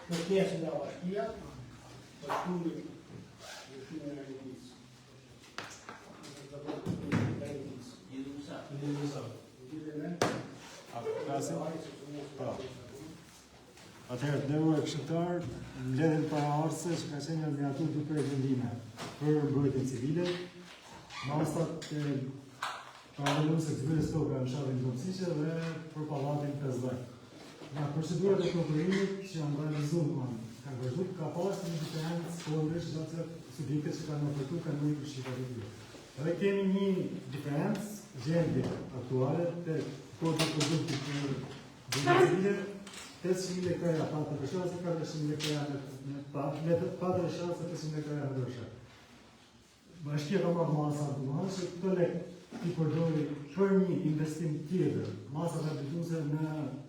Kërkesën nga bashkia, bashkimi në realitis. Atëherë, nderuar këshilltar, mbledhjen paraardhëse që ka qenë miratuar dy vendime për mbrojtjen civile, masat e paralemosë të zyrës toka në fshatin Gomësiqe dhe për pallatin 50. Nga procedurat e konkurimit që janë realizuar, kanë vazhduar, ka pasur një diferencë përveç ato subjekte që kanë ofertuar kanë një përshtatje. Edhe kemi një diferencë gjendje aktuale te kodit produktit për civile 800 lekra pa të përshtatje, 400 lekra me pa të përshtatje, 500 lekra me dëshë. Bashkia ka marrë masa të që këto lekë i përdori për një investim tjetër, masa rehabilituese në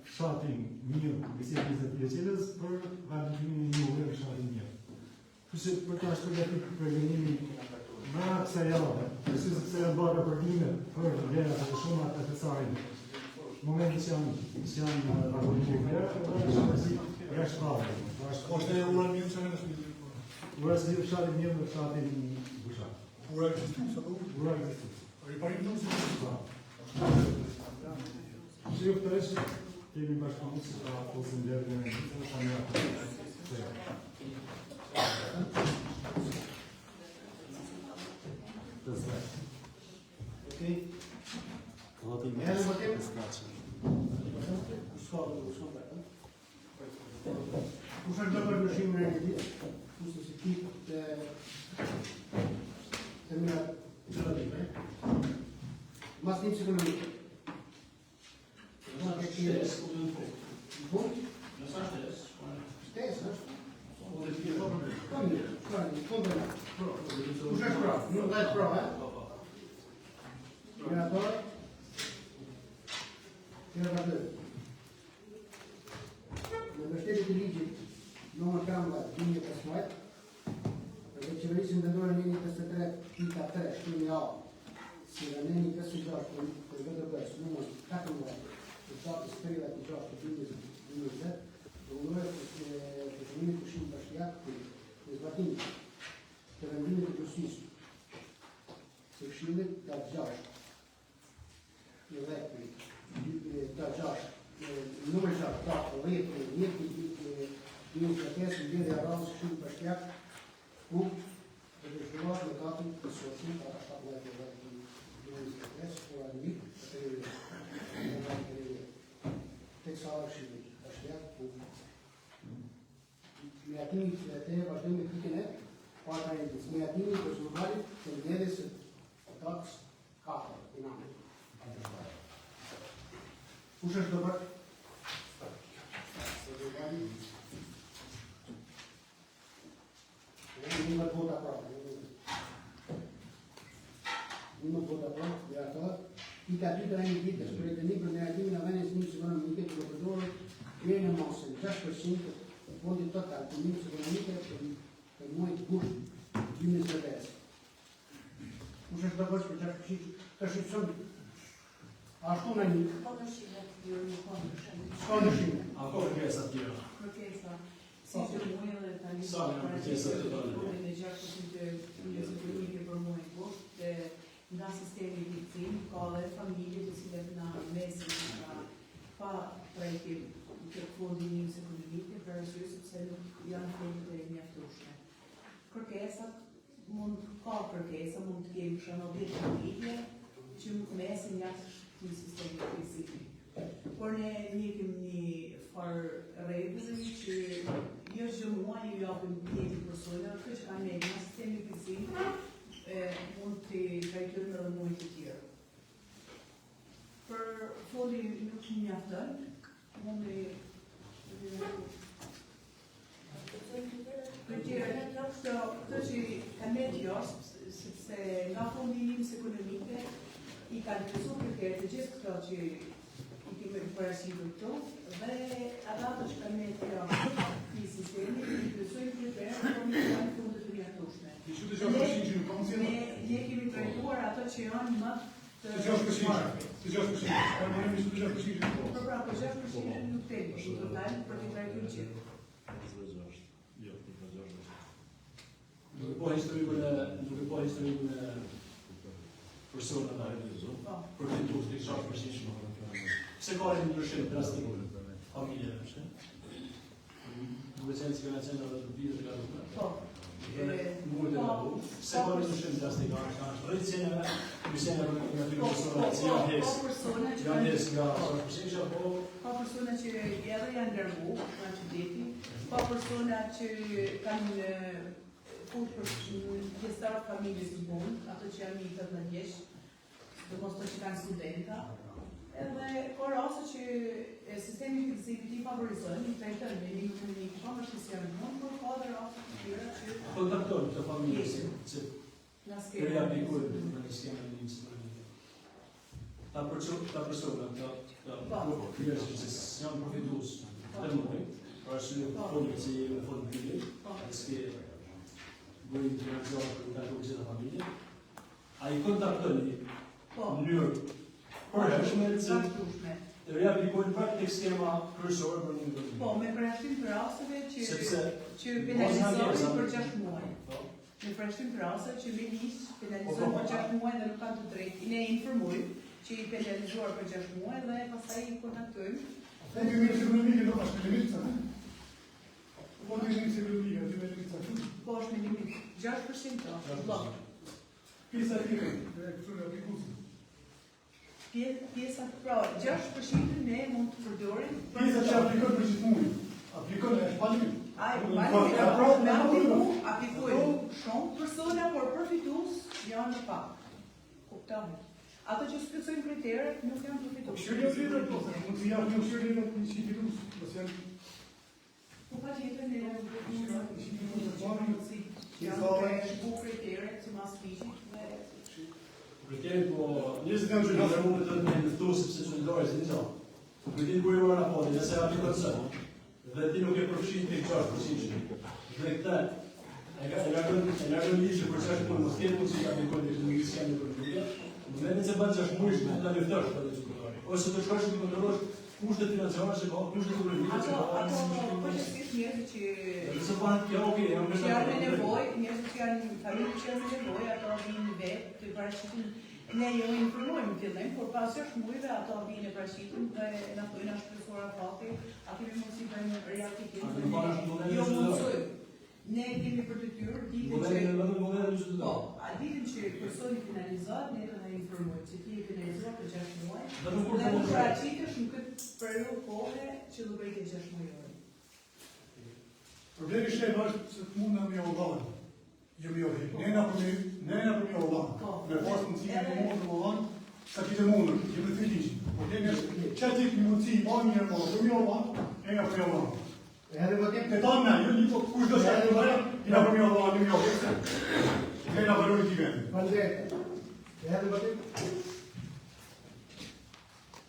fshatin mirë, Mbështetje 22 Qelës për rehabilitimin e një ure në fshatin mirë. Kështu që për ta shpërndatur përgjigjimin në kësaj jave, pasi se janë bërë raportime për vlerat e shumta të thesarit. Momenti që janë raportuar, është jashtë pravë. Është ura mirë që në shpiti. Ura si fshatin mirë në fshatin Bushat. Ura ekziston apo? Ura ekziston. Riparim të mësë. Që ju këtëresh, kemi bashkëpunë që ka posin dherë në të familja të zve. Okej. Votim e votim? Kush është bërë ndryshimin e realitit? Kush është ekip të mirat qëllëtime? Mas një ekonomikë. Shtes, ku të në fund? Nësa shtes? Shtes, është? Kush është pra? Nuk dhe pra, Mirator? Kërë pa të. Në mbështetjet e ligjit numër 13/2015, dhe qeverisë vendore në 23.3 shkrimi A, si dhe në 26 për VDP-s numër 14 të shtatës 36 të 2020, dhe urdhërohet përshëndimit pushim bashkiak të zbatimit të vendimit të gjykatës së Këshillit datë 6 datë 6 numër 6 datë 10/10/2025 në lidhje radhës Këshillit bashkiak ku dhe të shkruar në datën të sotim para 17/10/2025 ora 1 tek sala Këshillit bashkiak ku miratimin që te vazhdojmë me pikën e parë miratimin të zhurmalit të mbledhjes së takës 4 i namë. Kush është do bërë? Numër vota prapë. Numër vota prapë, dhe ato, i kapitëra një ditë për e të një për negatimin e venës një ekonomike të përdorë deri në masën 6% të fondit total të njës ekonomike për muajt gusht 2025. Kush është do bërë për 6% të shqipëson? Ashtu në një? Po nëshime të tjërë nuk po nëshime. S'ka nëshime? Ako kërkesa të tjera? Kërkesa. Si që muajë dhe tani Sa janë kërkesat të tjera? Në 6% të njës ekonomike për muajt gusht, nga sistemi i viktim, ka dhe familje të cilët në mesin nga pa prejke të fondi njës ekonomike, për arsye sepse nuk janë fondet e mjaftueshme. Kërkesat ka kërkesa, mund të kemi shënë 10 familje që mesin jashtë të sistemi të viktim. Por ne njëkim një farë rregulli që jo çdo muaj ju japim ndjekje personale, kjo që kanë në sistemi të viktim mund të trajtojmë edhe muaj të tjerë. Për fondi nuk më mjafton, mund të këtë që ka me të jashtë, sepse se nga fondi i njëmës ekonomike i kanë plotësuar kriteret të gjithë këto që i kemi parashitur këtu dhe ata që kanë me të i sistemi i plotësojnë kriteret por nuk kanë fundet të mjaftueshme. Ne kemi trajtuar ato që janë më të 6%. Pra, po 6% nuk temi, në total për të trajtuar gjithë. Nuk e po historikun e personave të realizuar. Për të duhet të 6%. Se ka një ndryshim drastik familjeve, është? Duhet të qenë edhe të bidë të gazetë. Po. Nuk e ka. Se ka një ndryshim drastik, është rritësinë nga dy persona që janë hes nga 6%, apo ka persona që edhe janë ngarbu nga qyteti, ka persona që kanë fut për pjesëtarë familjes të punë, ato që janë një 18 vjeç, do mos të që kanë studenta, edhe ka raste që sistemi fiksimit i favorizon, i trajton me një ekonomik pavarësisht janë mund, por ka dhe raste të tjera që kontaktojnë të familjes që nga kërë aplikojnë në një skemë në një skemë. Ta persona, ta njerëz që janë profitues të mëdhenj, për arsye fondit që në fond të tij, që bëjnë të realizuar për të të gjitha familje, a i kontaktojnë në mënyrë përhershme që të reaplikojnë praktik skema kryesore për një ndërtim. Po, me përjashtim të rasteve që penalizohen për 6 muaj. Me përjashtim të rasteve që me njësë penalizohen për 6 muaj dhe nuk kanë të drejtë. Ne informojmë që i penalizuar për 6 muaj dhe pastaj i kontaktojmë. Fondi i njëmës ekonomike nuk është me limit sa. Fondi i njëmës ekonomike është me limit sa. Po, është me limit 6% të. Pjesa e tjera, e aplikuzit. Pjesa, pra, 6% ne mund të përdorim. Pjesa që aplikon për gjithmonë. Aplikon e është pa limit. Aplikojnë shumë persona, por përfitues janë në pak. Kuptohet. Ato që shkësojnë kriteret nuk janë përfitues. Këshirë një lider, po, mund të janë një këshirë një fitus, pas janë... Po pa tjetër në janë shku kriteret që mas fishit dhe... Kriteret po... Njësë të kam që mund të të nëftu sepse që në dojë, si një zonë. Kritin ku i vërë raportin, nëse aplikon sënë, dhe ti nuk e përfshin të 6%. Dhe këta, e largën liqë për 6 mund, mos kjetë mund që i aplikon të një skemë për të në momentin se bën 6 muaj të ta lëftosh për të diskutuar. Ose të shkosh të kontrollosh kushtet financiare që ka, kushtet ekonomike që ka. Ato përgjithsisht njerëzit që nëse po janë me nevojë, njerëzit që janë familje që janë me nevojë, ato vinë vetë të parashitin. Ne jo informojmë në fillim, por pas 6 muajve ato vinë e parashitin dhe na thonë na shpresuar afati, a kemi mundësi të bëjmë riaktikim. Jo mundsojmë. Ne kemi për detyrë ditën që a ditën që personi finalizohet, ne do ta informojmë që ti je finalizuar për 6 muaj. Dhe nuk paraqitesh në këtë periudhë kohe që do bëjë 6 muaj. Problemi shqip është se të mundë me Ollanë. Jo me Ollanë. Ne na për me Ollanë. Me pas mundësi me mundë me Ollanë, sa kite mundër, jo me të ligjë. Problemi është që ti një mundësi ma një po për me Ollanë, e nga për me Ollanë. Të tanë me, jo një po kush do shkajtë të bërë, i nga për me Ollanë, një mjë. Ne nga përrujnë t'i vendë. Pandrejtë. E edhe më të?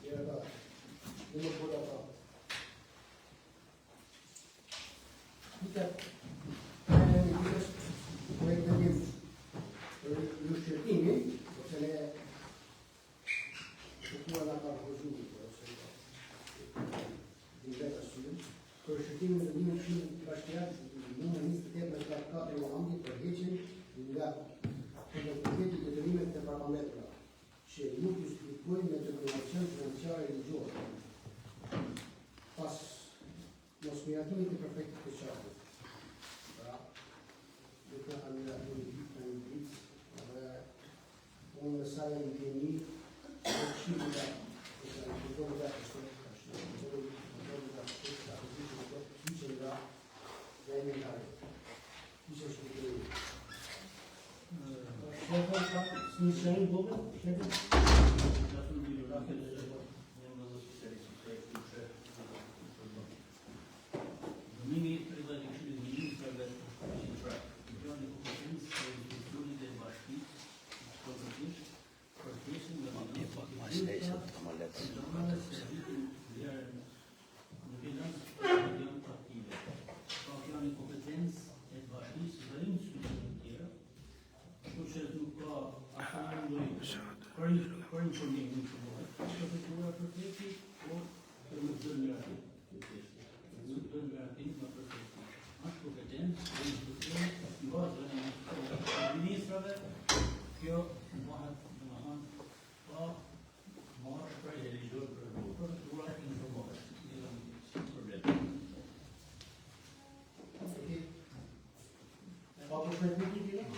Jere da. Në më përda ta. Kitë, në një kërës, projekt në njëmë për lëshqërtimi, ose ne shukua nga ka përgjumë, ose në vetë asyën, për lëshqërtimin në një shumë bashkëjatë, në 28 me 4 në andi për heqen nga përgjeti detyrimet të parametra, që nuk justifikuojnë me determinacion financiare ligjore, pas mosmiratimit të perfektit të qartë. Pra, nuk në amiratimit të një dritë, dhe unë në sajë në të një, dhe qimë nga, në kontrolë nga kështërë, Për informimin e shërbëtorëve, prefektura prefekti për më të mirati. Më të mirati më prefekti. Është kompetencë e institucionit në bazë të ministrave, kjo bëhet domethënë pa marrë shpreh e ligjor për prefektura informohet. Jo problem. Pa përshëndetje tjetër?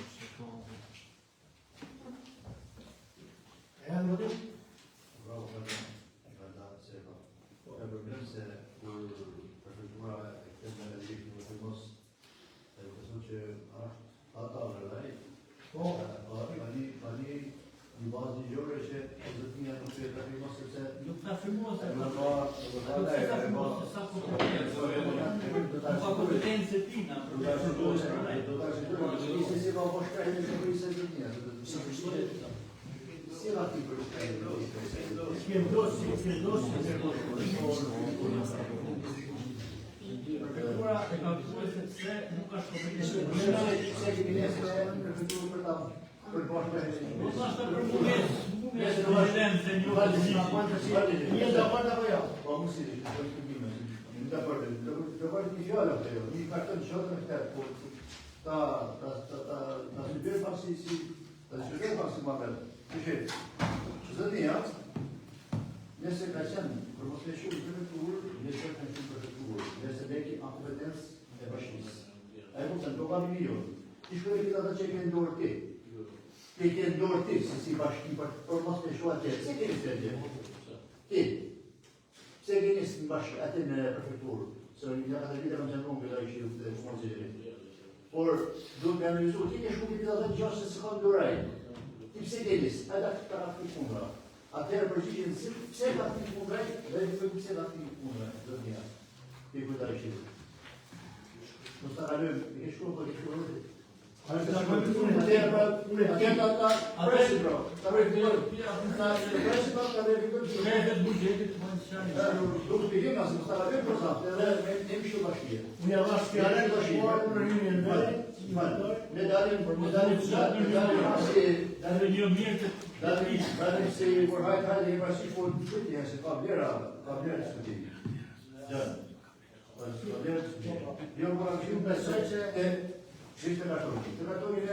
Ja, në vëdim? Bravo, e ka da se ka. Ka problem se kur prefektura e këtë në legjikë në të mos e përësu që është ata vërlaj. Po. Pani një bazë një gjore që zëtëmija nuk të të firmos sepse Nuk ta firmos e nuk sa kompetencë tina për si ka po shkrejnë në shkëri se zëtëmija. Si la ti për prefektura e ka thuar sepse nuk ka kompetencë. Se kemi nesë në prefekturë për ta për bashkë Po është për mungesë kompetencë një Një të partë apo ja? Po, më si, të shkërbime. Një të partë, të partë një fjallë apo jo. Një kartën qotë në këtë, po ta sybjerë pak si ma vetë. Që zëni ja, nëse ka qenë për mos me shumë prefekturë, nëse ka shumë prefekturë, nëse beki a kompetencë e bashkisë. A e kuptën, do pami milion. Ti shkoj e kita të që e ke ndorë ti. Ti ke ndorë ti, si bashki, për mos me shumë atje. Se keni së tje? Ti. Se keni së bashkë atë në prefekturë. Se një atë vite kam qenë rungë da i shilë të konsiderit. Por, duhet me analizu, ti ke shku kita të gjashë se së kanë doraj. Ti pse kelis, edhe ka rakti kundra. Atëherë përgjigjen si pse ka rakti kundra, dhe pse ka rakti kundra, do të ja. Ti kujta i shilë. Mos ta kalojmë, e shkruaj po e shkruaj. Atëherë ta presi bro. Ta presi bro. Ta presi bro. Shefet buxhetit më shani. Do të bëjmë as mos ta kalojmë për sa, edhe ne më shumë bashkë. Unë ja vash fjalën do shkuar në rrymën e vet. Ne dalim Një mirë dalim se por hajde e pasi po çuti se ka vlera çuti. Ja. Jo mora shumë besoj që ishte katorlik.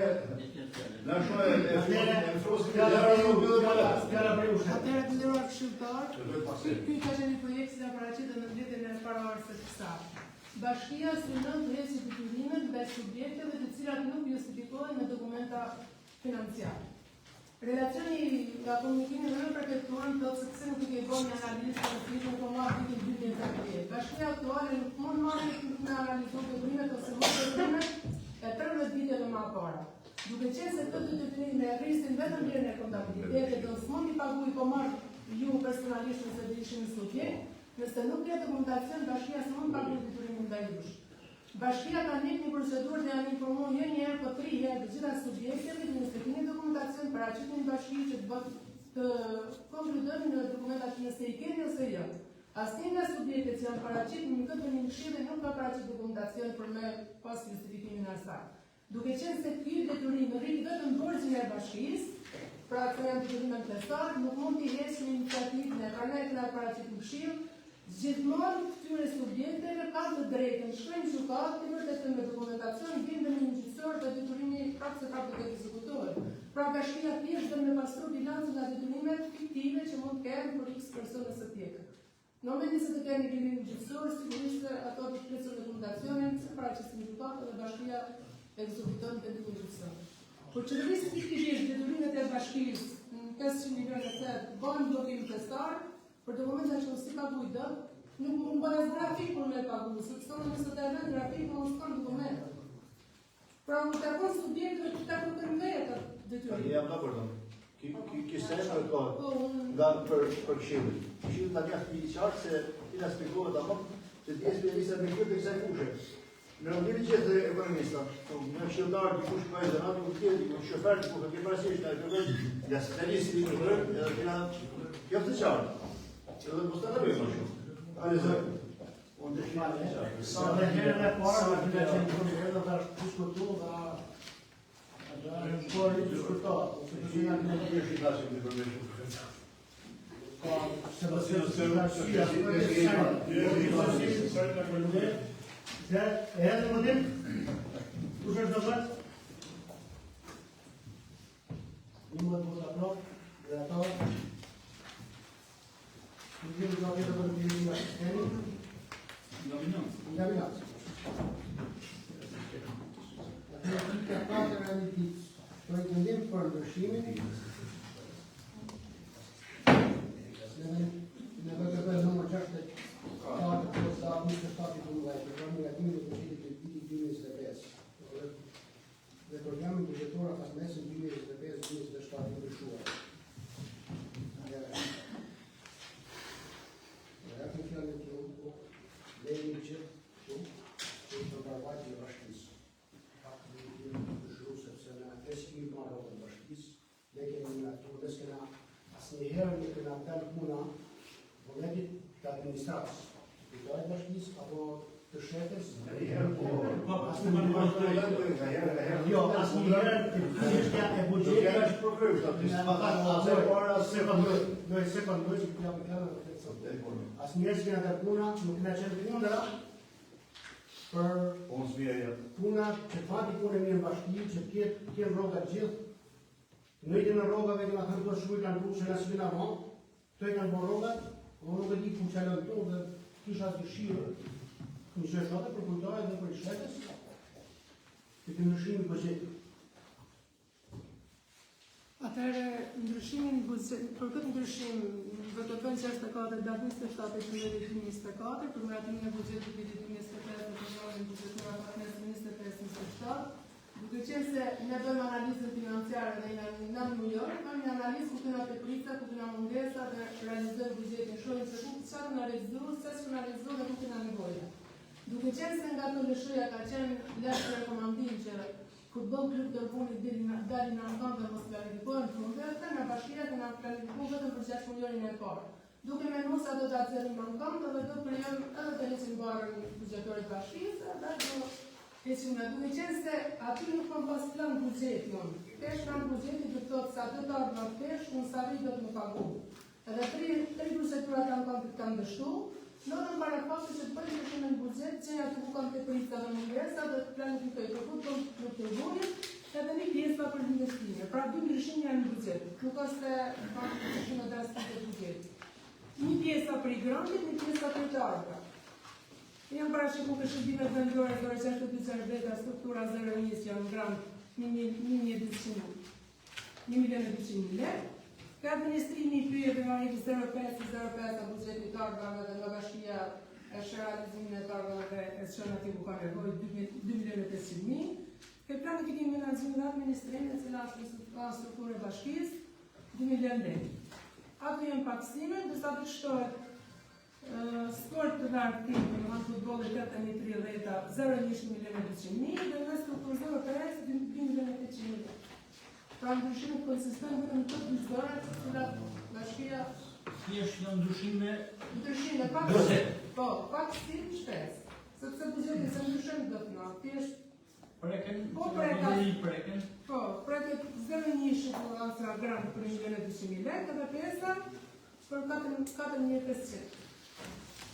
Na shoh e frosin dhe nuk do të dalë. Atëherë të nderuar këshilltar, ky ka qenë një projekt që na paraqitet në ditën e parë së kësaj. Bashkia synon të hesë detyrimet ndaj subjekteve të cilat nuk justifikohen me dokumenta financiare. Relacioni nga komunikimi me prefekturën thotë se pse nuk i ke bërë një analizë të fikën po marrë vitin 2013. Bashkia aktuale nuk mund marrë në analizën detyrimet ose detyrimet e 13 viteve më parë. Duke qenë se këto detyrime rrisin vetëm vlerën e kontabilitetit, do s'mund i paguaj po marrë ju personalisht nëse do ishin në subjekt, nëse nuk ka dokumentacion, bashkia s'mund paguaj detyrimin ndaj jush. Bashkia ka nik një procedurë dhe janë informuar jo një herë, po 3 herë të gjitha subjekteve dhe nëse keni dokumentacion paraqitni në bashki që të konkludojnë në dokumentat nëse i keni ose jo. Asnjë nga subjektet që janë paraqitur në këtë këshillë nuk ka paraqitur dokumentacion për me pas justifikimin e asaj. Duke qenë se ky detyrim rrit vetëm borxhin e bashkisë, pra këto janë detyrime plotësore, nuk mund t'i heqë një iniciativë në kanet në paraqitur në këshillë. Gjithmonë këtyre subjekteve ka të drejtën shkojnë gjykatë të vërtetë me dokumentacion bindën në gjyqësor të detyrimi prapë se prapë do të ekzekutohet. Pra bashkia thjesht do me pastru bilancën nga detyrimet fiktive që mund të kenë për X personës së tjetër. Në momentin se të kenë një bilim gjyqësor, sigurisht se ato të plotësojnë dokumentacionin, se paraqisin gjykatë dhe bashkia ekzekuton vendimin gjyqësor. Por qëllërisë fiktivisht detyrimet e bashkisë në 500 milionë euro bëhen bllokim testar. Për dokumenta që si paguaj dë, nuk mund bëj as grafik për me pagu, sepse nëse të vend grafik mund shkon dokument. Pra u takon subjektëve që takon për vetë detyrim. Jam dakord. Ki sens për kohë. Nga për këshillin. Këshilli tani është i qartë se ti na shpjegohet apo se ti je specialist me këtë kësaj fushë. Në rëndimi gjithë dhe ekonomista, në shqiptarë dikush për e zërat, nuk tjetë, nuk shofer, nuk të kjeparësisht, në e përgët, nga specialisti në përgët, edhe kina kjo të qarë. Edhe mos të nërbëjmë në shumë. Ale zërë. Unë të shqiptarë të qarë. Sa dhe herën e parë, në të qenë të edhe të është diskutu dhe në shkori të diskutuar. Se të gjithë në të gjithë shqiptarë në përmeshë. Se të gjithë edhe më dim, kush është dëbët? Një më të vota prop, dhe ato, në gjithë të gjithë të gjithë nga sistemi, nga minacë. Atë e të katër realitis, të i këndim për ndryshimin, në vëtë të nëmër 6 Statë të statë, një të statë të mëllaj, programin nga timit të qitit të piti 2025. Dhe programin budgetora pas mesin 2025-2027 të ndryshuar. Dhe e të fjallin të unë, lejnë që të të barbajt në bashkisë. Faktë në të ndryshru, sepse në atës kemi marrë në bashkisë, ne kemi në ato, dhe s'kena asë njëherë në këna të puna, vëmetit të administratës. Të dojë bashkisë, apo të shetës? Asë në jo, asë një herë të pjeshtja e budgetë është përkryshtë atë sekundoj që këtja për kjallë në të të asë një herë që këna të puna, nuk këna qenë të njëndra për puna që fati punë e mirë në bashki, që tjenë roga gjithë, në i të në rogave këna të nërdo shumë i kanë punë që në së vina vonë, të i kanë bo rogat, o nuk e di ku qalën të dhe kisha të dëshirë, një që shote për kujtojë dhe për i shtetës, të ndryshimin buxhetit. Atëherë, ndryshimin buxhetit, për këtë ndryshim, VTP-n 64 datë 27/2024, për miratimin e buxhetit vitit 2025 në programin buxhetor pas 25-27, duke qenë se ne bëjmë analizën financiare dhe në New York, bëjmë një analizë ku këna të prisa, ku këna mungesa dhe realizojmë buxhetin, shohim se ku çfarë na realizu, se s'na realizu dhe ku këna nevoja. Duke qenë se nga të lëshoja ka qenë lashtë rekomandim që kur bën klub të punit dalin në ankan dhe mos planifikohen funde, të nga bashkia të nga planifikohen vetëm për 6 milionin e parë. Duke me nusa do të atëzerim në ankan dhe do përjem edhe të hesin barën buxhetorit bashkisë dhe do hesin në duke qenë se aty nuk kam pas plan buxhet jonë. Pesh plan buxheti do të thotë sa do të ardhë në pesh, unë sa rrit do të më pagu. Edhe 3 procedurat ankan të kanë dështu, Lodën para fakti që të bëjë ndryshimin në buxhet, që aty ku kanë të prisa dhe mungesa dhe të planifikoj për futboll në tribunit, edhe një pjesë për investime. Pra dy ndryshime janë në buxhet. Nuk është se fakti ndryshime drastike të buxhetit. Një pjesa për i grantit, një pjesa për të ardhra. Janë parashiku për shërbime vendore 062 veta struktura 01 janë grant 1.200.000 lekë. Ka administrimi i pyje për marrëti 05 a buxhetit të ardhurave dhe nga bashkia e realizimin e të ardhurave e shën ati ku ka nevojë 2.500.000. Këtë planifikim menaxhimi dhe administrimi e cila është ka strukturë e bashkisë 2 milion lekë. Aty janë paksime, dërsa të shtohet sport të lartë në futbollit 8.30 0.1.200.000 dhe në strukturë 05 2.500.000. Pra ndryshime konsistent vetëm të dyshore, të cilat bashkia thjesht janë ndryshime pak po, pak si shpesë. Sepse buxheti se ndryshon do të na, thjesht preken, po preken. Po, preket 0.1 për grant për 1.200.000 lekë dhe pjesa për 4.500.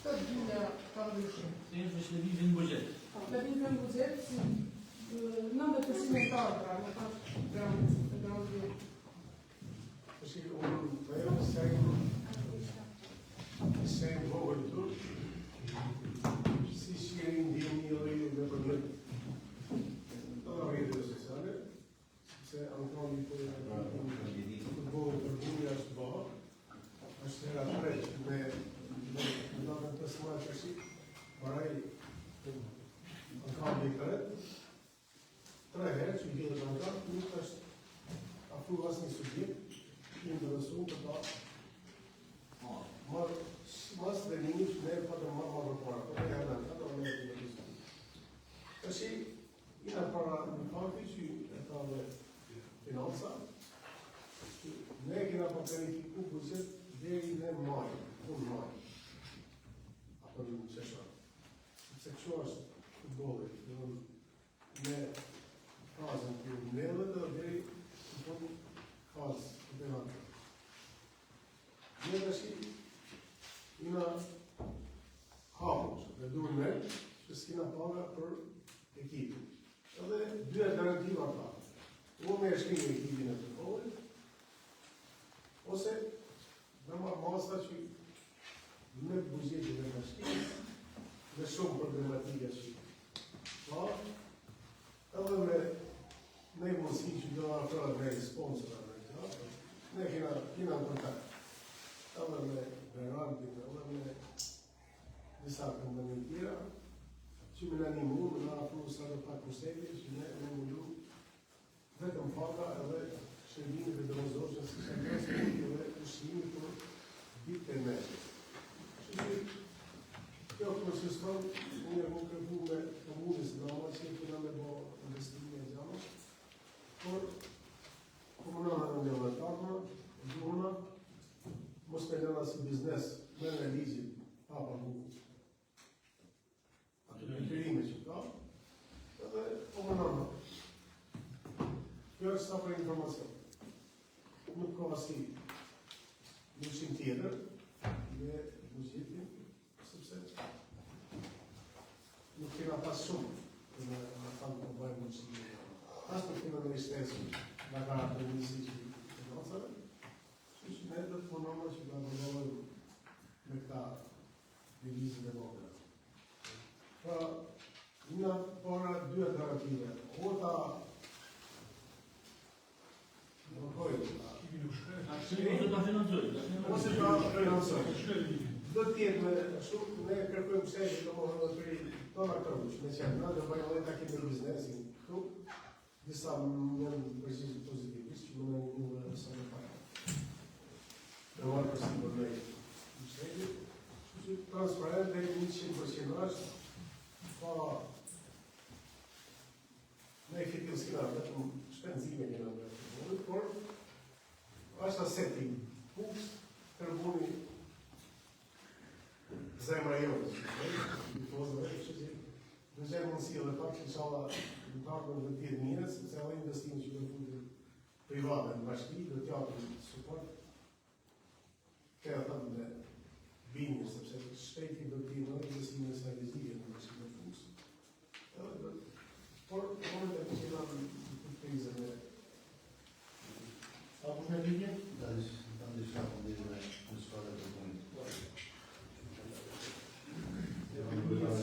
Të dyja ka ndryshim. Thjesht është lëvizje në buxhet. Lëvizje në buxhet si 90% e ardhra, në ka grant. Sem vogël tur, si jeni ndihmë një lloj në përgjithë. Do të rritë të sesale, se automi po futbolli për buja është bërë, është hera treq me datën 5 maj përsi, paraj automi kërët, 3 herë që gjithë të ankat, nuk është afru ne kena planifiku buzet deri në maj, maj. Apo në qeshar. Sepse kështu është futbolli, me fazën të mbledhet dhe deri në fund fazë kampionate. Ne tash ina hapur, dhe duhet ne që s'kina paga për ekipin. Edhe dy alternativa ka. Unë me shkrim e ekipin e futbollit, ose me marrë masa që me buzjetin e mashkinis, me shumë problematike që pa, edhe me ne mundësi që do afrojë me sponsorë, ne kena në kontakt, edhe me Berandin, edhe me disa kompanit tjera, që me në një mundë, në afru sa dhe pak kuseti, që ne mundu vetëm paga edhe shërbimit e domosdoshme si shërbimit dhe ushqimit për ditë e meshë. Kjo konsiston, unë e kërku me komunës drama, që e këna me bo investime e gjama, por komunana në një vëllatama, dhuna, mos me lëna si biznes, me në ligjit, papa buku. Ato në përime që ka, edhe komunana. Kjo është sa për informacion. Nuk ka asi ndryshim tjetër me buzjetin, sepse nuk kena pas shumë për në tanë të bëjmë ndryshim. Pas nuk kena në rishtesë nga ka të njësi që të nësërë, që ne dhe të punoma që nga nëllojnë me këta divizin e vogëra. Pra, një para dy alternative. Ota ose ta financojnë. Do t'jetë me shumë, ne kërkojmë sejtë, do më për tona kërkush, me qenë, në dhe bëjnë dhe ta kemi biznesin këtu, disa më në përgjizit pozitivisht, që më në një dhe sa në parë. Dhe marë përsi për me në sejtë, që transparent dhe 100% është, pa ne efektiv s'kina, vetëm shpenzime kina me por është aseti puks kërbuni zemra jonë. Në gjerë mundësi edhe pak që shala në takën dhe tjetë njërës, se edhe investimin që në fundin private në bashki, dhe t'jatën support, kërë thëmë dhe binjë, sepse shpejti dhe tjetë në investimin e servizije në bashki në puks. Por, në e të qena në krizën e A po me lidhje? Da, tam diçka po lidhje me skuadrën e punit.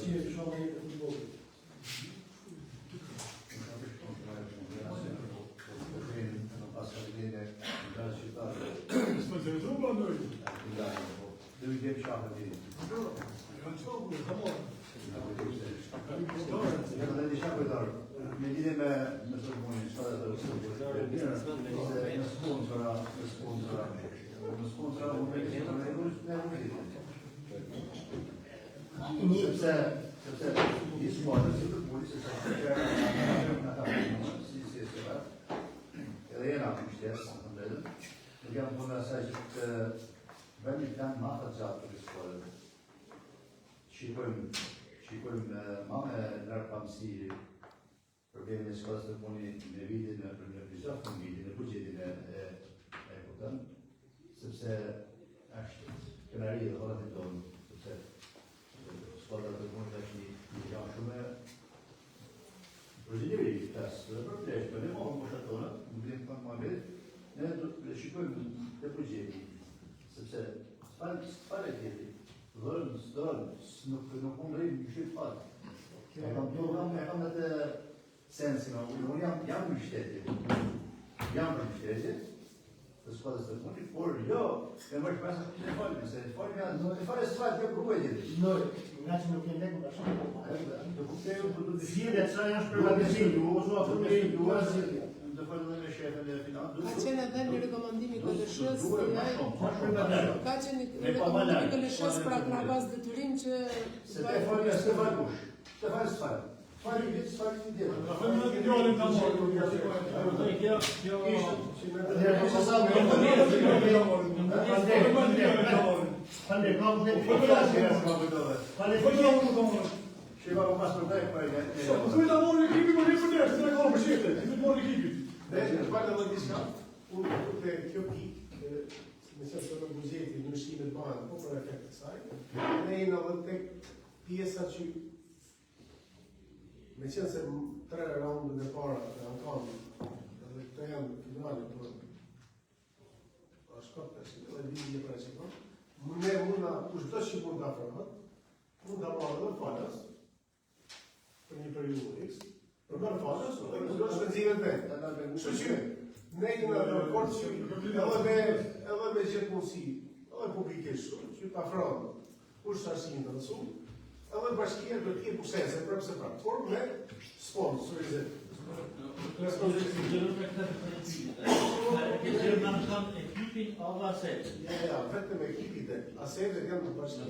Si e shumë e të futbolit. Pas kapitene në Grad Shqiptar. Sponsorizuar pa ndoj. Dhe u jep shahë ti. Kanë çoku, tamam. Edhe diçka kujtar. Me lidhje me sërbunit, shtatë dhe sërbunit, në sponsora, unë me kësë në regullë, sepse një skuadrë si të puli, se që në ka përmë, si sërat, edhe jena për shtesë, në mbedën, nuk jam përme asaj që të bëjmë një plan ma të gjatë për skuadrë. Shikojmë ma me nërë pamësi problemin e skuadrës të puni në vitin, në prizafën vitin, në budgetin e këtën, sepse është kënari dhe horat e tonë, sepse skuadrës të puni është një janë shumë përgjinjëri, të përplesh, për në mohën mosha tonë, në blimë për më vetë, ne të shikojmë të budgeti, sepse s'pare e tjeti, dhërën, s'dërën, nuk më rejmë në shqipë parë. E kam dhe të sensi, unë jam në shtetit, jam në shtetit, të skuadrës të punit, por jo, e më shpesa këtë e falmi, se e falmi së falmi të kërkuajtit. Nga që nuk jenë leku, Të kupteju, të të zhjede, që janë shpërgatizim, ju osu afrumi, ju osu të falmi dhe me shefën e finanë. Ka qenë edhe një rekomandimi KLSH-s, ka qenë një Me rekomandimi KLSH-s pra krahas detyrim që se te falmi së falmi kush, te falmi së falmi. Fali vit, fali vit. Me se të në buzeti në shqimet banë, po për efekt të saj, ne i në dhe tek pjesa që me qenë se 3 raundën e para të ankanë, dhe këto janë finale për shkot të shqimet, dhe lidhje për shqimet, ne muna, kushtë që mund të afrëmat, mund të marrë dhe falas, për një periudhë X, për marrë falas, dhe do shpenzimet vetë. Kështu që ne i në rekord që edhe me gjithë mundësi, edhe publikisht, që të afronë, kush të ashtë të nësu, edhe bashkia do t'je pusese, prapse prapë, por me sponsorizim. Ja, vetëm ekipit e asetet janë të bashkia.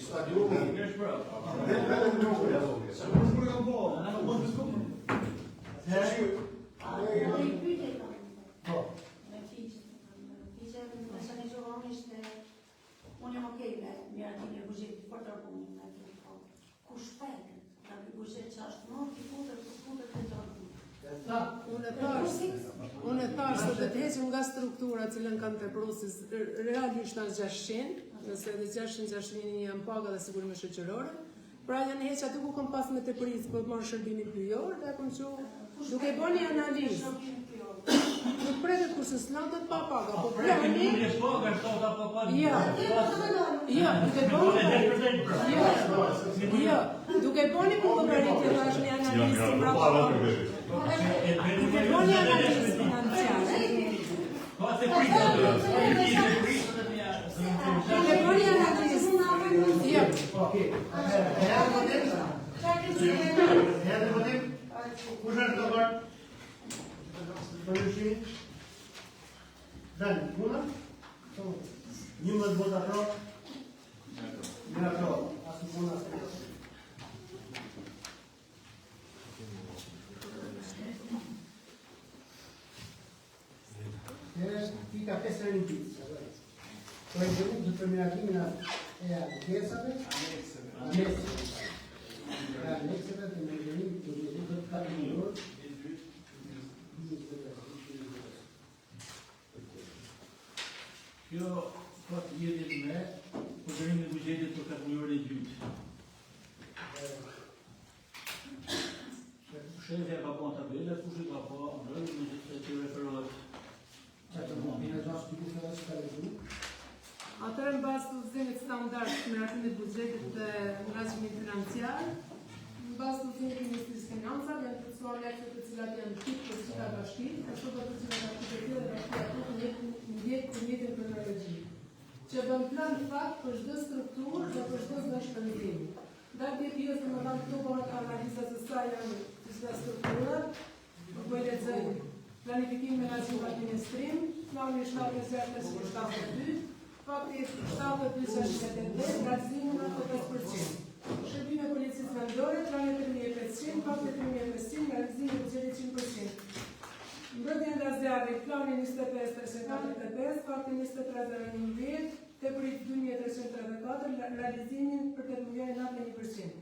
Stadiumi. Vetëm unë jam okej me miratin e bugjetit për të rëpunin me të po. Ku shpejtën, nga për bugjet që është më, i futët të të rëpunin. Unë e thash se dhe të heqim nga struktura cilën kanë të prosis, realisht në 600, nëse dhe 600 janë paga dhe sigurime shëqërore, pra janë heq aty ku kom pas me të prisë për të marrë shërbimin pyjor, dhe kom që duke i bo një analizë. Nuk preket kurse s'na do të pa paga, po plani... Duke boni për këmërit të është një analizë të mrapë. Duke boni analizë financiare. Duke boni analizë... Një më të vota pro, një pro, asë puna së pro. Pika 5 rinjit. Proiectul determinativna e anexave, anexele de menționit de cabinetul. Kjo ka të lidhje me përdorimin e buxhetit për kategorinë e dytë. Shefja ka bën tabela, kush ka bën, ndërmjet me gjithë të referohet. Atëherë mbas të udhëzimit standard me ratin e buxhetit dhe menaxhimit financiar, mbas të udhëzimit të Ministrisë së Financave janë përcaktuar lekët të cilat janë tip për çka bashki, ashtu do të cilat arkitektura dhe bashkia ndjek njëjtën kronologji. Që bën plan fakt për çdo strukturë dhe për çdo lloj shpenzimi. Ndaj pjesë të mëdha këtu bëhet analiza se sa janë çdo struktura, po e lexoj planifikim menaxhim administrim, plani 7.72, fakti 7.268, gazimi 95%. Shërbime policisë vendore, plani 3.500, fakti 3.500, gazimi buxheti 100%. Mbrojtja nga zjarri, plani 25.345, fakti 23.019, tepërit 2.334, realizimin për 8.901%.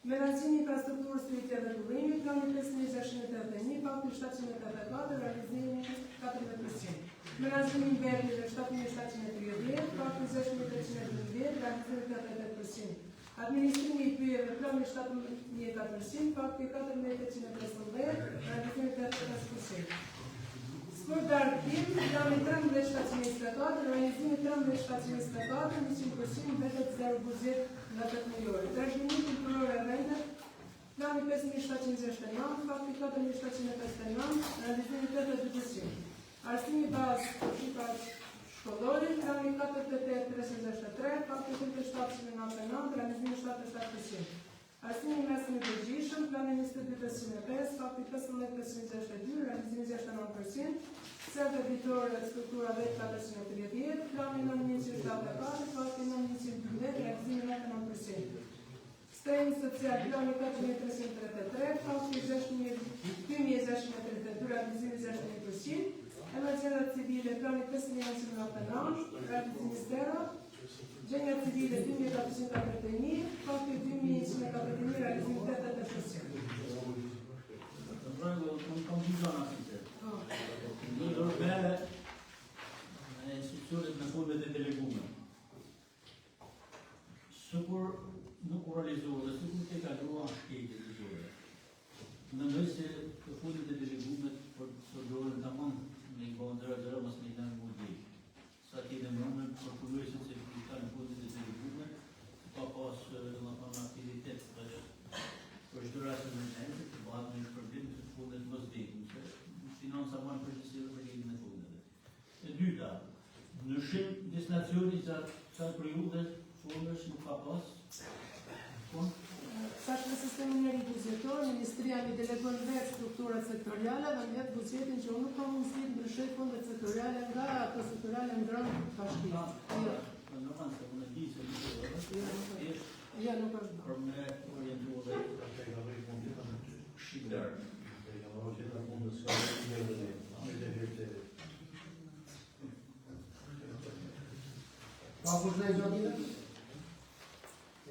Menaxhimi i infrastrukturës së rritjes dhe turrimit, plani 5.681, fakti 784, realizimi 14%. Menaxhimi i vernive 7.730, fakti 6.312, realizimi 48%. Administrimi i pyjeve, plani 7.400, fakti 4.815, realizimi 85%. Sport darkim, plani 13.724, realizimi 13.724, 100%, vetet 0 buxhet nga 8 miliore. Trashëgimit kulturore e vendet, plani 5.769, fakti 4.759, realizimi 82%. Arsimi bazë për shqipat shkollorit, plani 4.8.363, fakti 7.799, realizimi 77%. Arsimi mesin i përgjishëm, plani 22.505, fakti 15.562, realizimi 69%. Sërë debitore, struktura vetë 430, plani 9.174, fakti 9.112, realizimi 99%. Sistemi social, plani 4.333, fakti 2.632, realizimi 6%, emergjenza civile, plani 5.999, realizimi 0, gjenja civile 2.431, fakti 2.141, realizimi 80%. Kam dy zona sincere. Lidhur me institucionet me fondet e delegume. Sikur nuk u realizuar dhe sikur të kaluar shkejtje të zore. Mendoj se të fondet e delegumet përdoren tamam me i bënë zero mos me i kanë buxhet. Sa ti dhe mënën përpunojësit se i kanë fondet e delegume, pa pas domethënë aktivitet për çdo rast emergjence të bëhet një problem të fondet mos vdekin, se financa marrin përgjegjësi për rinë e fondeve. E dyta, ndryshim destinacioni gjatë kësaj periudhe fondesh nuk ka pas. Tash në sistemin e ri buxhetor, Ministria i delegon vetë strukturat sektoriale dhe në jetë buxhetin që unë nuk ka mundësi të ndryshoj fondet sektoriale nga ato sektoriale ngrënë bashkia. Normalisht se unë di se Ja, nuk është për me orientuar dhe shqiptar. Pa kushtë në zotin?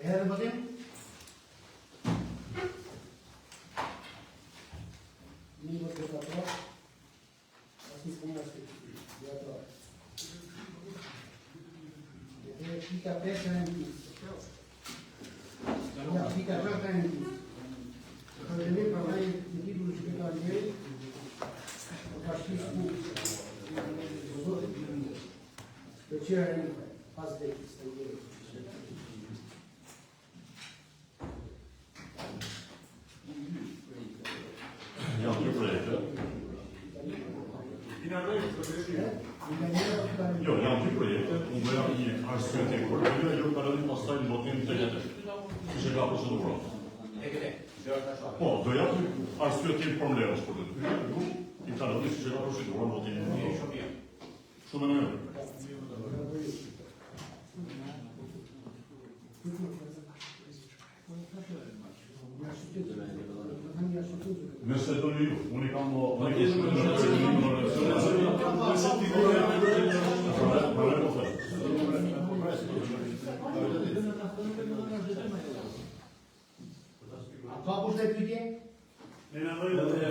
E herë votim? Një vot të atro, asë një asë të atro. E pika 5 në një. Ja, pika 4 në një. Për të një përmej në titullu që këta njëri, ka shkisë ku, për qërë një, pas dekis të njëri. Janë dy projekte. Jo, janë dy projekte. Unë doja një arsye teknike. Jo ka rënë pastaj në votim të jetë. Që ka proceduar. Po, doja një arsye teknike për mbledhjes për të dy. I ka rënë që ka proceduar në votim. Shumë më mirë. Nëse do një ju, unë i kam Ka kushtë e pytje? Ne në dojnë dhe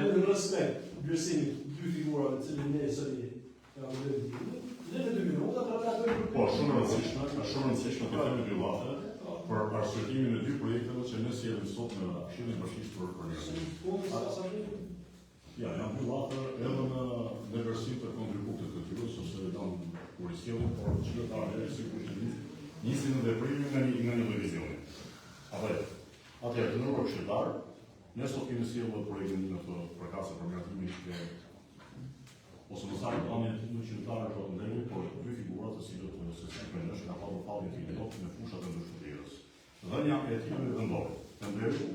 në respekt, bjërsimit, dy figura në cilin ne e sëri ka më dhe në 2 minuta të ratatoj për po, shumë rëndësishme të temi dy vate për arsëtimin e dy projekteve që ne sjellim sot në Këshillin Bashkisë për Përmirësim. Ja, janë dy vate edhe në vërsim të kontributit të tyre, ose janë kur i sjellim, por qytetarët si kur nisin në veprimin nga një divizioni. Atëherë, të nërruar këshilltar, ne sot kemi sjellur projektin në të përkatëse përmirësimit ose më saktë anë në qytetarë të ndërmi, por dy figurat të cilët se si përnësh nga pasur fallin të idot në fushat e ndërshëndetës. Dhënia e tillë vendore të ndërmi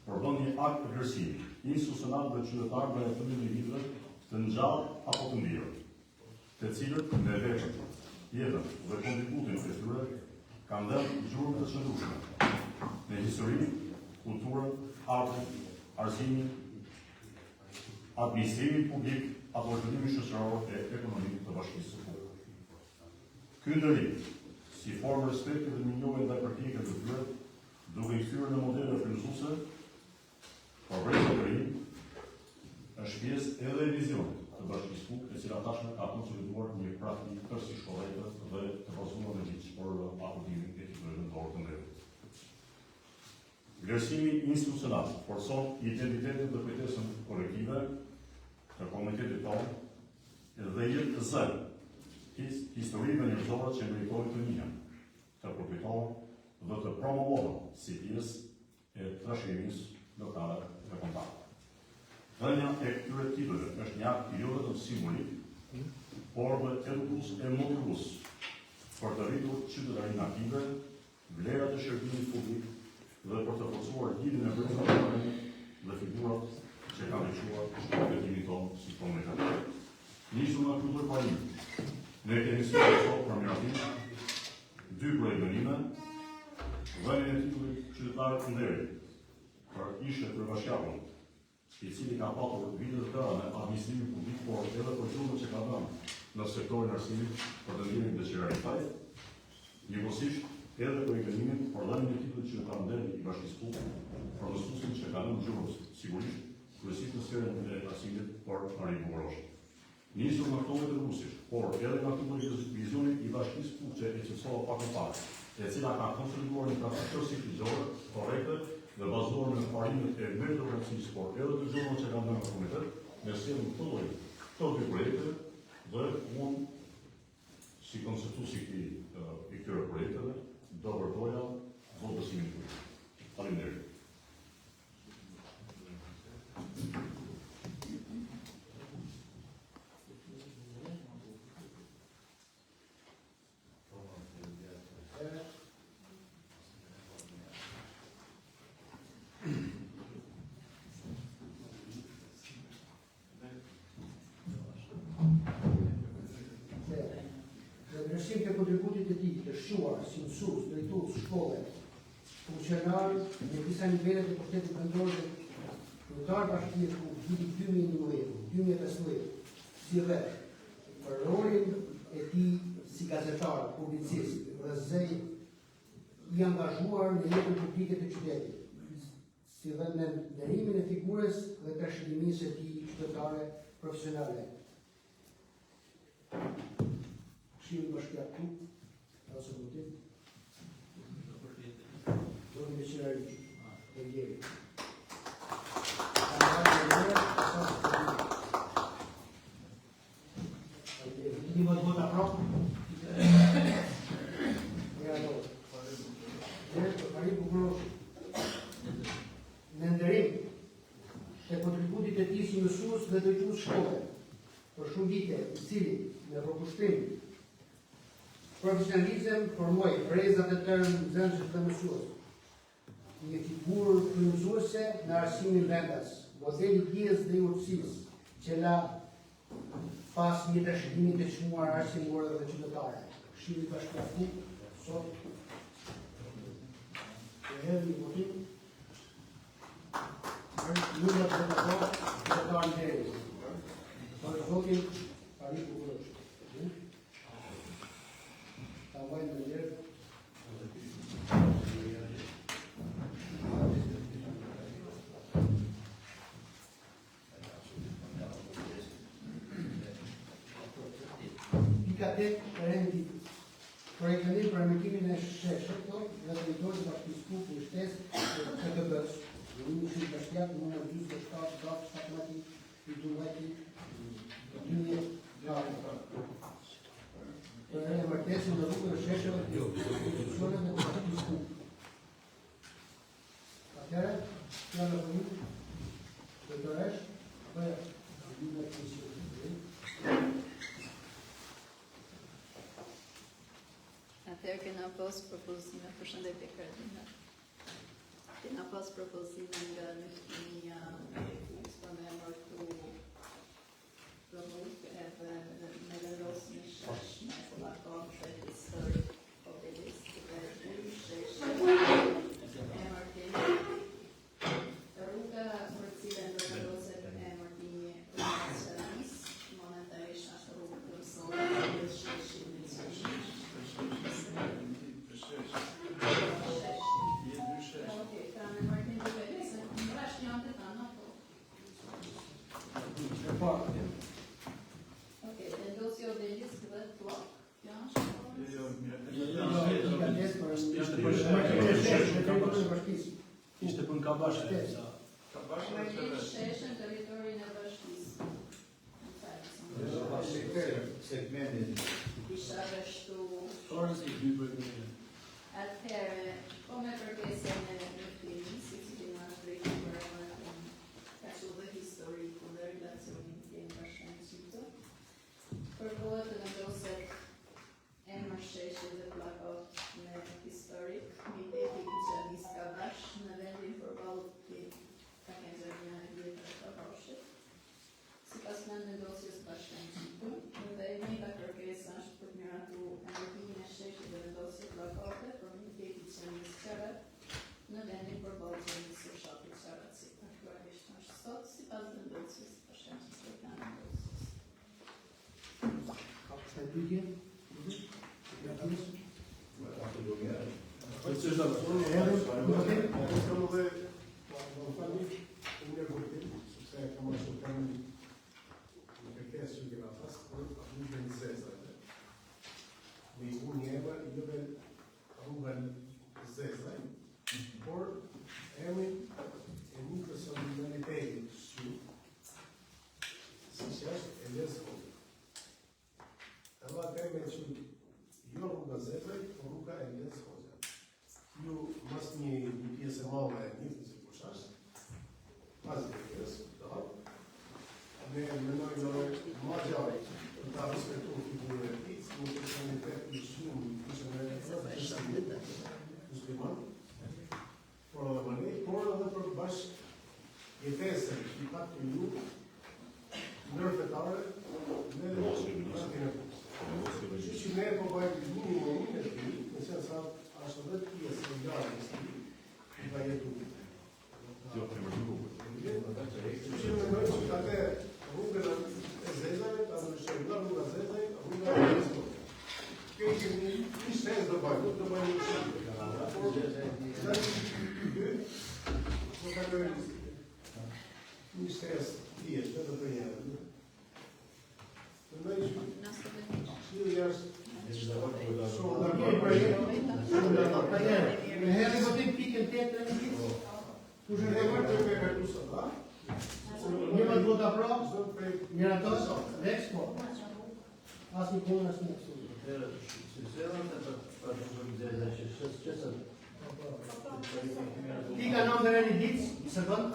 përbën një akt vlerësimi, institucional dhe qytetar nga të individëve të ngjallë apo të ndirë, të cilët me veprat, jetën dhe kontributin e tyre kanë dhënë gjurmë të çndrueshme në histori, kulturën, artin, arsimin, administrimin publik apo zhvillimin shoqëror e ekonomisë të bashkisë së Shqipërisë. Ky ndërlim, si formë respekti dhe minimumi ndaj praktikave të tyre, duke i kthyer në modele frymëzuese, por vërtetëri është pjesë edhe e vizionit të bashkisë së Shqipërisë, e cila tashmë ka konsoliduar një praktikë tërësi shkollore dhe të bazuar në ligj për aplodimin e tyre vendor të ndërlimit. Vlerësimi institucional forcon identitetin dhe kujtesën kolektive të komunitetit tonë dhe jetë të zënë historive njerëzore që meritojnë të njëhen, të përkujtohen dhe të promovohen si pjesë e trashëgimisë lokale dhe kombëtare. Dhënia e këtyre titujve është një akt jo vetëm simbolik, por dhe edukues e motivues për të rritur qytetarinë aktive, vlerat e shërbimit publik dhe për të forcuar lidhjen e brendshme dhe figurat që kanë veçuar shërbetimin tonë si komunitet. Nisur nga ky parim, ne kemi sot për miratim 2 projekte Dhënien e titullit qytetar të nderit për ishte për bashkiakun, i cili ka patur vite të tëra në administrimin publik, por edhe për gjumën që ka dhënë në sektorin arsimit për dëndimin dhe qeverisë, njëkohësisht edhe për rinkënimin për dhënien e titullit qytetar të nderit i Bashkisë Publike për mësuesin që ka dhënë gjumës, sigurisht kryesisht në sferën e arsimit për Ari Bogoroshi. Nisur në këto të rusisht, por edhe nga këto vizioni i Bashkisë Publike e qëtësova pak më parë, e cila ka konsoliduar një infrastrukturë sifrizore korrekte dhe bazuar në parimet e meritokracisë, por edhe të gjurmën që kanë dhënë në komitet, me sjelljen këto dy projekte dhe unë si konceptuesi i këtyre projekteve do vërtoja votësimin tuaj. Faleminderit. Në të kontributit e tij të shquar si mësues, drejtues shkolle, funksionar në disa nivele të pushtetit vendor dhe kryetar bashkisë vitit 2011-2015, si dhe për rolin e tij si gazetar, publicist, rrezej i angazhuar në jetën publike të qytetit, si dhe në nderimin e figurës dhe trashëgimisë së tij qytetare profesionale. Këshilli Bashkiak ose votim. Do të shëroj e gjej. Një vota prop. Ja do. Ari Bogoroshi. Në nderim e kontributit e tij si mësues dhe drejtues shkolle për shumë vite, i cili në përkushtim profesionalizëm formoi brezat e tërë nxënësit dhe mësues. Një figurë frymëzuese në arsimin vendas, modeli dijes dhe urtësisë, që la pas një trashëgimi të çmuar arsimore dhe qytetare. Këshilli Bashkiak sot e hedhi votim. Numër të votuar qytetar nderit. Për votin Ari Bogoroshi. Pika 8 rendi projektënim për emërtimin e sheshit dhe drejtori i Bashkisë Publike në shtesë të KTB-s, Këshilli Bashkiak numër 47 i Dulleti 2000 për emërtesin në rrugën e sheshëve të institucioneve të Bashkisë Publike. Atëherë, fjala për ju, drejtoresh, për një komisionë. Atëherë kena pas propozime, përshëndetje Katerina. Kena pas propozime nga Nëftinia për me emërtu Promuk edhe me vendos një shesh me plakon të historik obelisk dhe dy shesh emërtimi. Rruga për cilën do vendoset emërtimi nacionalist, momentarisht është rrugë kryesore dhe sheshi Ishte për në Kabashë. Sheshën teritorin e Bashkisë. Segmentin. Isha rështu. Atëherë, po me përkesën e Nëftinit, si që në është drejtë për emërtim, ka që dhe historiku dhe relacionin të jenë bashkënësitë. Përkohet të vendoset emër sheshit dhe plakot me historik, miteti Kiçanis Kavash në vendin përballë të Takenzënia e vjetër të Kavashit. Sipas vendosjes bashkënësitë, dhe e njëjta kërkesa është për të miratu emërtimin e sheshit dhe vendosjes plakote për miteti Kiçanis Kavash pyetje? Por emri e një personalitetit shqip, si që është Elias Hoxha. Edhe atë me që jo rruga Zetraj, por rruga Elias Hoxha. Ju mas një pjesë e madhe e njëtë si pushash, pas dhe pjesë, ne menojnë ma gjarë të ta respektu figurën e tij, si një personalitet i shumë, ishte me musliman, por edhe më nej, por edhe për bashkë jetesën i pak të ju, nërfetare, në rrëtin e pusë. Që ne po bëjmë minimumin e ti, në qenë sa ashtë edhe pjesë e gjarës ti, i ka jetu. Që me nëjë që ka te rrugën e zezaj, ta në shërga rruga zezaj, rruga e zezaj. Kjo që një shtesë do bëjmë, nuk do bëjmë një shumë. Në ka nëjë një shtesë tjeshtë, dhe të njërë. Në nëjë që jashtë shumë dhe një projekte, Me herë votim pikën 8 në një. kush e vërë të me kërtu sot, ha? Një më të vota pra, njëra të veç, po. Asë një punë, asë një kësullë. Ti ka nëmë të reni ditë, se vënd?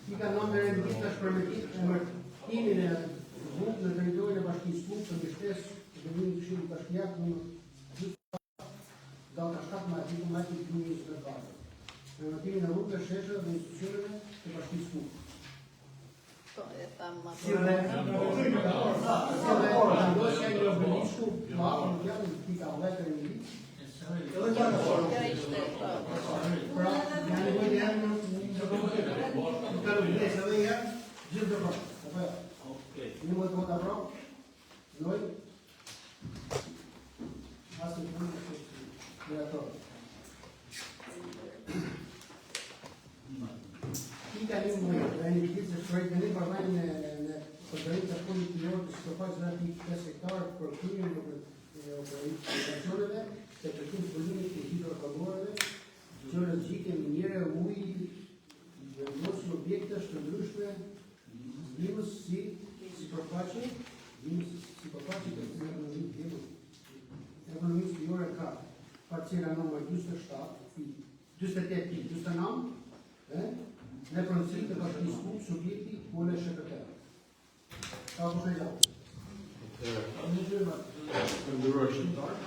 Ti ka nëmë të reni ditë të shpërmetit, e mërtimin e vukë në teritorin e bashkisë Kukë, të bështesë, të një këshilë bashkjak, në da ka shkatë ma ati, ma ati të një së të kare. Në mërtimin e rrugë, sheshë dhe institucioneve të bashkisë Kukë. Si dhe ndosja një obelisku, ma apë në tjallë, ti ka vletër një ditë. Pra, janë një vëjtë janë në kalu vëjtë edhe janë, gjithë të pra. Një vëjtë vëjtë pra, doj, asë në punë, kreatorë. Ka një mëjtë, dhe një këtë se shprejtë në një përvajnë në përdojnë të punit të njërë të shkopajtë në ati 5 hektarë për kryin në operacioneve, të përkim përlimit të hidrokarburave, që rëzgjike minjere, ujë, vendosi objekte shëndryshme, zbimës si përfaqe, të ekonomisë të jore ka parcela nëmër 27, 28, në proncit të bashkisë Kukë, subjekti, kone shëkëtërë. Ka po shëjtë? Të ndërruar shqiptarë,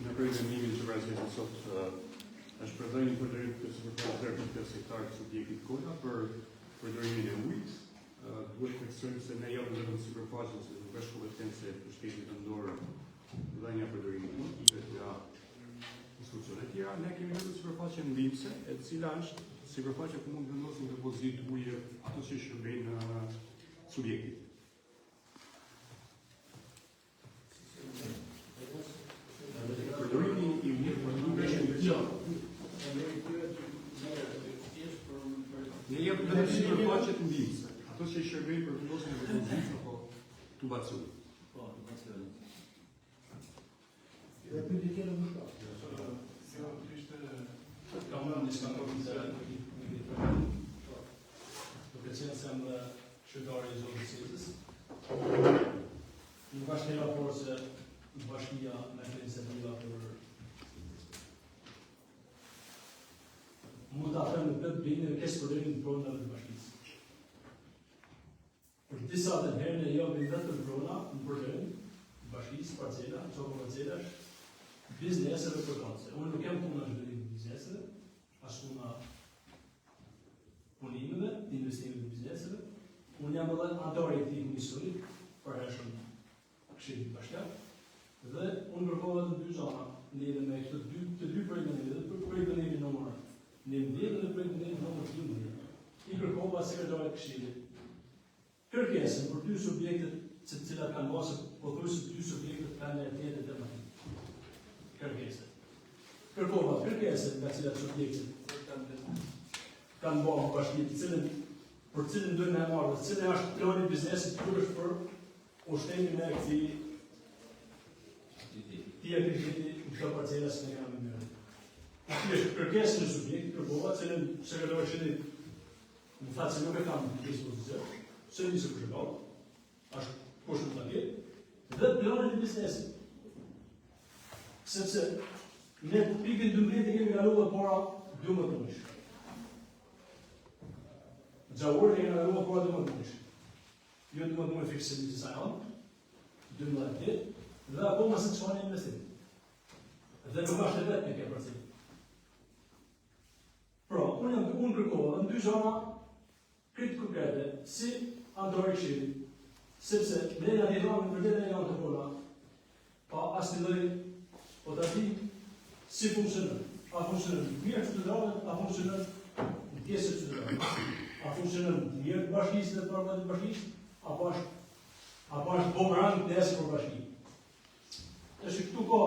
në prezentimin që vazhdet sot është përdojnë një përdojnë të superpratër për 5 hektarë të subjektit kota për përdojnë e ujtë. Duhet të kësojnë se ne javë dhe në superpratër se nuk është kompetence për shtetit të ndorë dhe një përdojnë e ujtë, i vetë nga instruksionet tjera, ne kemi në superfaqe në ndimse, e cila është superfaqe ku mund të vendosin depozit ujë ato që shërbejnë subjektit. Përdorimi i ujit për nuk është në tjallë. Ne jepë në superfaqe të ndimse, ato që shërbejnë për vendosin depozit apo tubacion. Dhe për të tjere më shka. Ka unë në diska në duke qenë se më shqyrtare i zonë të cilës. Nuk ashtë një rapor se bashkia me të iniciativa për mund të afrem në pëtë bëjnë dhe kesë përrejnë në pronave të bashkisë. Për disa të herë në jo bëjnë vetë të prona në përrejnë bashkisë, parcela, qoko parcelash, bizneseve për kanëse. Unë nuk jem puna zhvillim bizneseve, as puna punimeve, investimeve të bizneseve. Unë jam edhe antari i këtij komisionit për hershëm Këshillit Bashkiak dhe unë kërkova të dy gjëra, lidhe me këto të dy projekte, projektin e numër 19 dhe projektin e numër 13. I kërkova sekretarit të Këshillit kërkesën për dy subjektet të cilat kanë bërë, po thuaj se dy subjektet kanë tjetër të mëdha. Kërkesën. Kërkova kërkesën nga cilat subjektet kanë bërë bashkë të cilën për cilën duhet me marrë, cilën është plani i biznesit kur është për ushtrimin e këtij aktiviteti në këtë parcela që ne kemi bërë. Kjo është kërkesë në subjekt, kërkova cilën sekretari qendrit më tha se nuk e kam në dispozicion, se nisë për shkallë, është kushtet të tjerë, dhe planin e biznesit. Sepse ne pikën 12 kemi kaluar para 12 muajsh. Gjaurën e kemi kaluar para 12 muajsh. Jo 12 muaj fikse në disa janë, 12 ditë, dhe akoma se çfarë investim. Dhe nuk është vetë në këtë proces. Pra, unë kërkova në dy zona kritë konkrete, si Android Këshillit, sepse bleda një rramë në vërdet e janë të kolla, pa asë një dojë, po të ati si funksionën. A funksionën mirë qytetarët, a funksionën në pjesë të qytetarët. A funksionën mirë të bashkisë dhe përmet të bashkisë, apo është bumerang të esë për bashkisë. Është këtu ka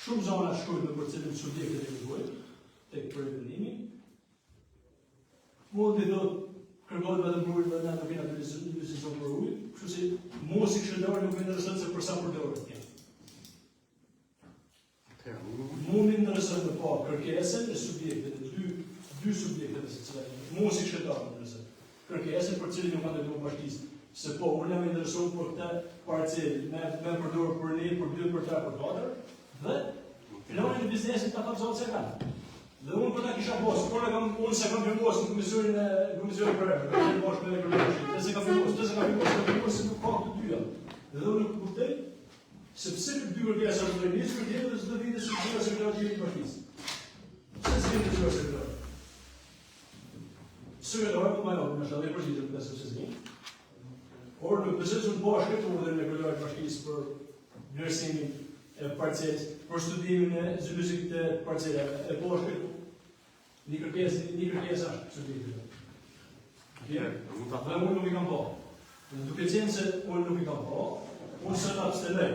shumë zona shkujtë në për cilën subjektet e këtuaj, tek përvendimi. Mund të thotë kërkohet vetëm për ujë, dhe nuk kena të decizion për ujë, kështu si mos i këshilluar nuk intereson se për sa përdoret kjo. Mund të intereson të pa kërkesën e subjektet, dy subjektet e cilat mos i këshilluar intereson. Kërkesën për cilin nuk kanë të duhet bashkisë. Se po, unë jam interesuar për këtë parcelë, me përdorë për një, për 2, për 3, për 4, dhe planin e biznesit ta kam zonë se kanë. Dhe unë për ta kisha posë, unë se kam filmuar në komisionin e përrejë, dhe se kam filmuar, se nuk ka të dyja. Dhe unë nuk kuptej, sepse këtë dy kërkesa për të njësë, për tjetër dhe së të vite së të sekretarë që jeni bashkisë. Se së vite së sekretarë. Sekretarë për majorë, në shallë e përgjitër për të se por nuk pëse që në po është këtë urdhër në kërëdojë bashkisë për vlerësimin e parcelës, për studimin e zylëzik të parcelë, e po është këtë një kërkesë ashtë që të ditë. Dhe unë nuk i kam po. Duke qenë se unë nuk i kam po, unë së të abstenej.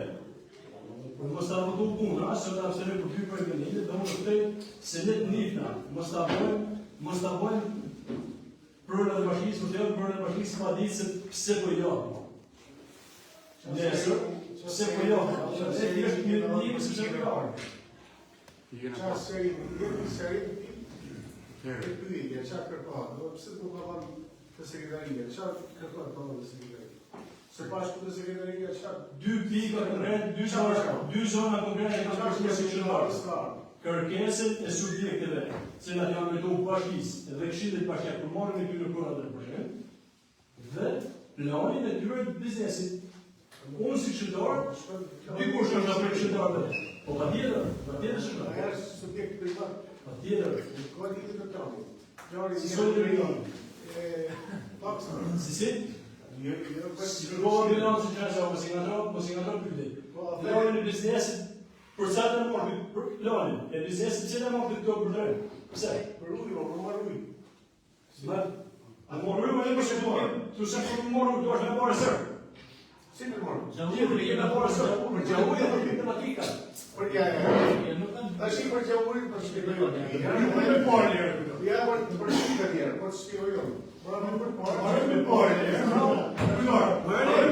Unë mos të abotu puna, së të abstenej për 2 për vendimit, dhe unë të këtej se ne të njifna, mos të abojnë prërën e bashkisë, për të javë prërën e bashkisë pa ditë se pse po javë. Nesër, pse po javë. Se ti është një se pse po javë. Qa seri, një seri, e pyetje, qa kërkohet, pse të kavan të sekretaria, qa kërkohet kavan të sekretaria? Se pashku të sekretaria, qa? 2 pika konkret, 2 zona konkrete ka përshkja si qëllarës. Kërkesën e subjekteve, cilat janë me tonë bashkisë dhe këshillit bashkja për marrën e tyre kura dhe përshem, dhe planin e tyre të biznesit. Unë si këshiltarë, dikush është për këshiltarë dhe. Po pa tjetër shëllë. Aja është subjekt privat. Pa tjetër. Kodi të të tani. Si sot të rrion. Si si? Si kërkohë të rrion, si që nëse, mos i nga tërë pyte. Planin e biznesit, për sa të morë për planin, e biznesit që në morë të këto përdojnë? Pëse? Për ujë, për marë ujë. A morë ujë, më një për shëtuar. Tu se për morë ujë, tu është me marë sërë. Si me marë? Gjahujë, je me marë sërë. Për gjahujë, për këtë matika. Për a shi për gjahujë, për shpikojë. Nuk me parë njerë. Ja, për shpikojë njerë, për shpikojë. Marë me parë. Marë me parë njerë. Marë me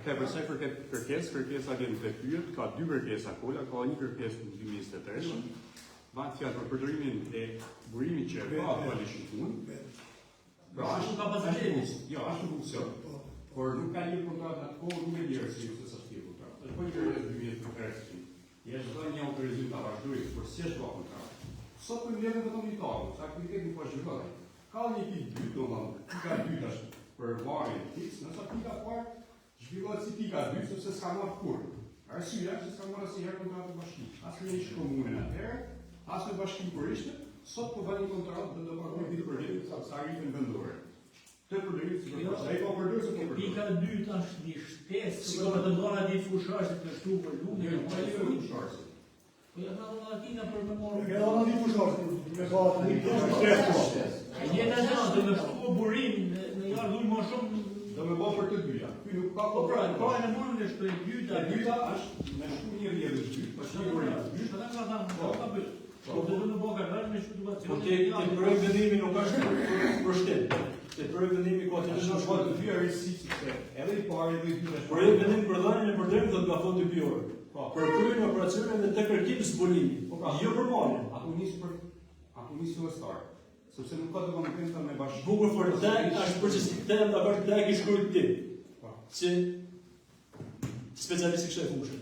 Për sa përket kërkesa vjen të pyet, ka 2 kërkesa kolla, ka një kërkesë në 2023. Ban fjalë për përdorimin e burimit që ka aktualisht në punë. Pra ashtu ka pasur. Jo, ashtu funksion. Por nuk ka një kontratë atë kohë nuk e di arsye se sa është kontratë. Po i kërkesë 2023. Jesh dhënë një autorizim ta vazhdojë, por si është kontratë. Sot për vjen vetëm një tavë, sa aktiviteti po zhvillohet. Ka një pikë dytë, domethënë, pika dytë është për varrin fiks, nëse pika parë zhvillohet si pika 2, sepse s'ka marrë kur. Arsyeja është se s'ka marrë asnjëherë kontratë bashkimi. As me një komunën atëherë, as me bashkimin kurishtë, sot po vani kontratë dhe do të marrë ditë për ditë sa tarifën vendore. Të përdorit si për ai po përdor se po përdor. Pika 2 është një shtesë, sikur të ndona ditë fushashë të këtu për lumë, po ai është fushashë. Po ja ka dhënë atina për me morë. Ka dhënë Me ka një kështë shtresë. Njëna janë dhe me shku burim në jarë dhujnë më shumë. Do me bë për të dyja. Ky nuk ka Po pra, e në mundën e shkoj dyta. E dyta është me shku një rrjedhë dy. Po një burim. Dysh, ata ka thënë, po ka bëj. Po të duhet të bëj garaj me situacion. Po te projekt vendimi nuk është për shtet. Te projekt vendimi ka të shumë shkallë të dyja rrisë se edhe i parë edhe i dyta. Projekt vendim për dhënien e përdorimi do të gafon 2 orë. Për kryen operacionin dhe të kërkim zbulimi. Jo për marrjen. Ato nis fillestar. Sepse nuk ka të kompetenta me bashkë. Bukur for tek është procesi tem da bërë tek I shkruaj ti. Si specialist I kësaj fushë.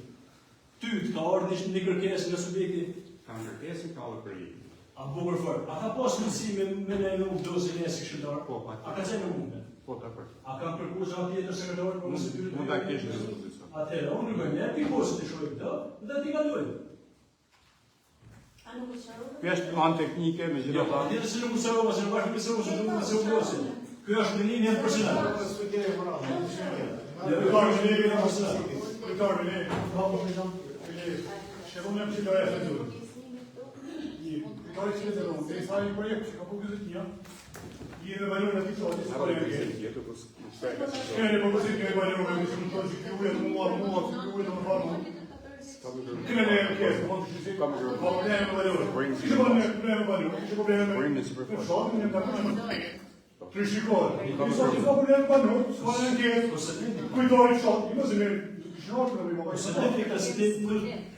Ty të ka ardhur një kërkesë nga subjekti. Ka kërkesë ka edhe për i. A bukur for. A ka pas mundësi me ne nuk dozën e sekretar? Po, pa. A ka qenë mundë? Po, ka për. A kanë kërkuar sa tjetër sekretar për mos të Mund ta kesh në dispozicion. Atëherë, unë nuk e ti posë të shojë këtë, dhe ti kaloj. A nuk është qarove? Kjo është plan teknike me Jo, pa tjetër se nuk u sarova, se nuk është me sarova, se nuk me se u blosin. Kjo është në linjën personale.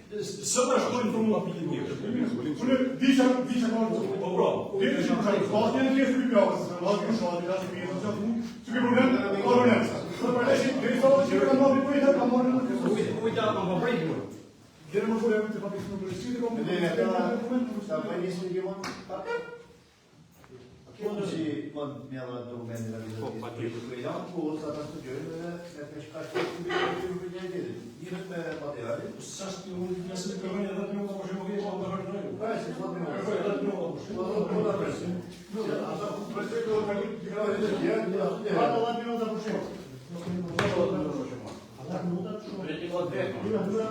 Sot është shkojnë për mua për një Quando si abbiamo documenti la vita cosa da studiare per scattare io per materiali Сашки, я себе говорю, я так не могу, что я могу говорить. Правильно, смотри, я так не могу. Ну, а за просвет я